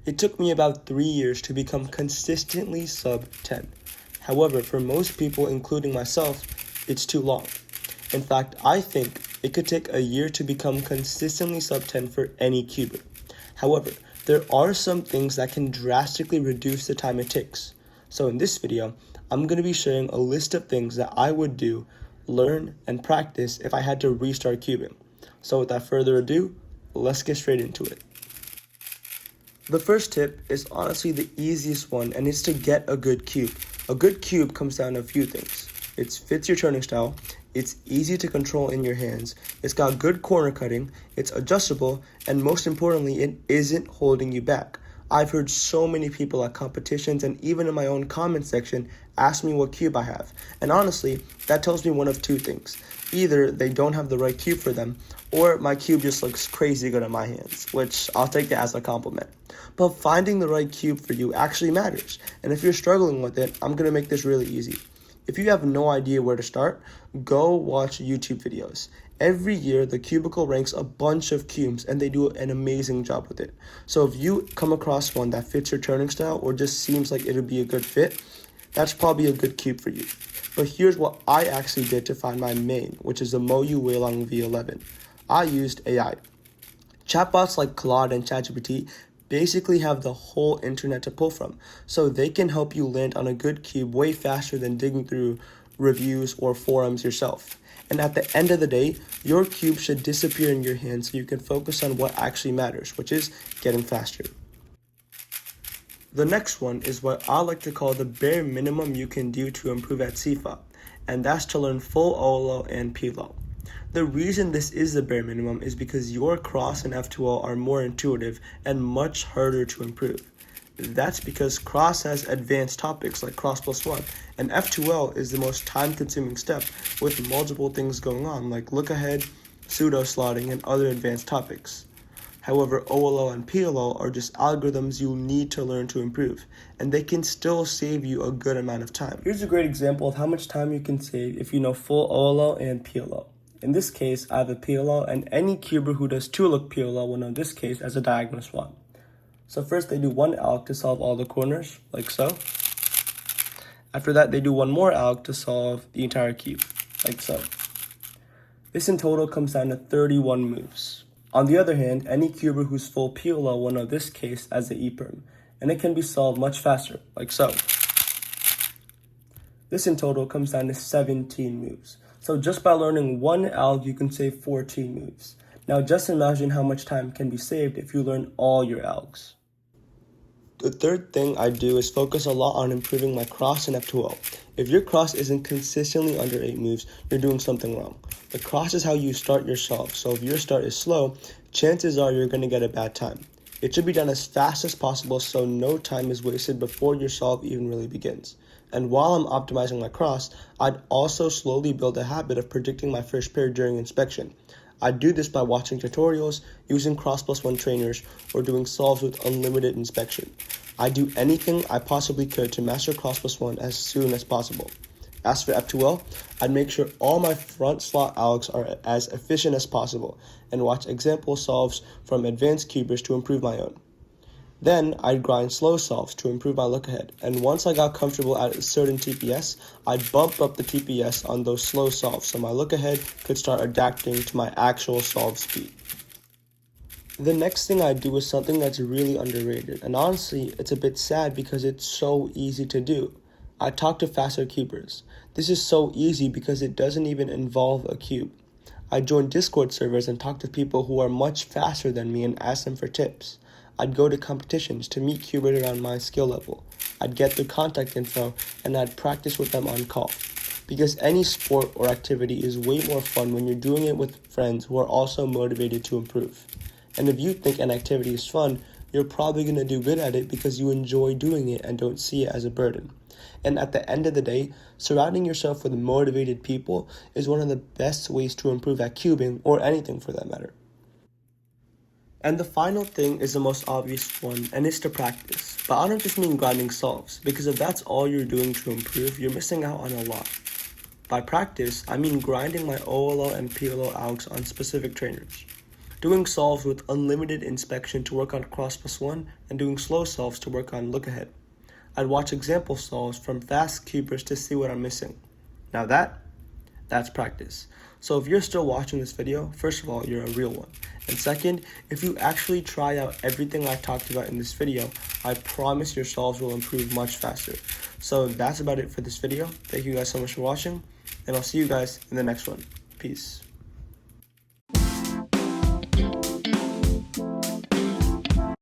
It took me about 3 years to become consistently sub-10. However, for most people, including myself, it's too long. In fact, I think it could take a year to become consistently sub-10 for any cuber. However, there are some things that can drastically reduce the time it takes. So in this video, I'm going to be sharing a list of things that I would do, learn, and practice if I had to restart cubing. So without further ado, let's get straight into it. The first tip is honestly the easiest one, and it's to get a good cube. A good cube comes down to a few things. It fits your turning style, it's easy to control in your hands, it's got good corner cutting, it's adjustable, and most importantly, it isn't holding you back. I've heard so many people at competitions and even in my own comment section ask me what cube I have. And honestly, that tells me one of two things. Either they don't have the right cube for them, or my cube just looks crazy good in my hands, which I'll take it as a compliment. But finding the right cube for you actually matters. And if you're struggling with it, I'm going to make this really easy. If you have no idea where to start, go watch YouTube videos. Every year, the Cubicle ranks a bunch of cubes and they do an amazing job with it. So if you come across one that fits your turning style or just seems like it'll be a good fit, that's probably a good cube for you. But here's what I actually did to find my main, which is the Moyu Weilong V11. I used AI. Chatbots like Claude and ChatGPT basically have the whole internet to pull from, so they can help you land on a good cube way faster than digging through reviews or forums yourself. And at the end of the day, your cube should disappear in your hand so you can focus on what actually matters, which is getting faster. The next one is what I like to call the bare minimum you can do to improve at CFOP, and that's to learn full OLL and PLL. The reason this is the bare minimum is because your Cross and F2L are more intuitive and much harder to improve. That's because Cross has advanced topics like Cross plus 1, and F2L is the most time-consuming step with multiple things going on like look ahead, pseudo-slotting, and other advanced topics. However, OLL and PLL are just algorithms you need to learn to improve, and they can still save you a good amount of time. Here's a great example of how much time you can save if you know full OLL and PLL. In this case, I have a PLL, and any cuber who does 2-look PLL will know this case as a diagonal swap. So first they do one alg to solve all the corners, like so. After that, they do one more alg to solve the entire cube, like so. This in total comes down to 31 moves. On the other hand, any cuber who's full PLL will know this case as the E-perm, and it can be solved much faster, like so. This in total comes down to 17 moves. So just by learning one alg, you can save 14 moves. Now just imagine how much time can be saved if you learn all your algs. The third thing I do is focus a lot on improving my cross and F2L. If your cross isn't consistently under 8 moves, you're doing something wrong. The cross is how you start your solve, so if your start is slow, chances are you're going to get a bad time. It should be done as fast as possible so no time is wasted before your solve even really begins. And while I'm optimizing my cross, I'd also slowly build a habit of predicting my first pair during inspection. I do this by watching tutorials, using Cross plus 1 trainers, or doing solves with unlimited inspection. I do anything I possibly could to master Cross plus 1 as soon as possible. As for F2L, I'd make sure all my front slot algs are as efficient as possible, and watch example solves from advanced cubers to improve my own. Then I'd grind slow solves to improve my look ahead, and once I got comfortable at a certain TPS, I'd bump up the TPS on those slow solves so my look ahead could start adapting to my actual solve speed. The next thing I do is something that's really underrated, and honestly, it's a bit sad because it's so easy to do. I talk to faster cubers. This is so easy because it doesn't even involve a cube. I join Discord servers and talk to people who are much faster than me and ask them for tips. I'd go to competitions to meet cubers around my skill level. I'd get their contact info and I'd practice with them on call. Because any sport or activity is way more fun when you're doing it with friends who are also motivated to improve. And if you think an activity is fun, you're probably going to do good at it because you enjoy doing it and don't see it as a burden. And at the end of the day, surrounding yourself with motivated people is one of the best ways to improve at cubing or anything for that matter. And the final thing is the most obvious one, and it's to practice. But I don't just mean grinding solves, because if that's all you're doing to improve, you're missing out on a lot. By practice, I mean grinding my OLL and PLL algs on specific trainers. doing solves with unlimited inspection to work on cross plus 1, and doing slow solves to work on look ahead. I'd watch example solves from fast cubers to see what I'm missing. Now that's practice. So if you're still watching this video, first of all, you're a real one. And second, if you actually try out everything I talked about in this video, I promise your solves will improve much faster. So that's about it for this video. Thank you guys so much for watching, and I'll see you guys in the next one. Peace.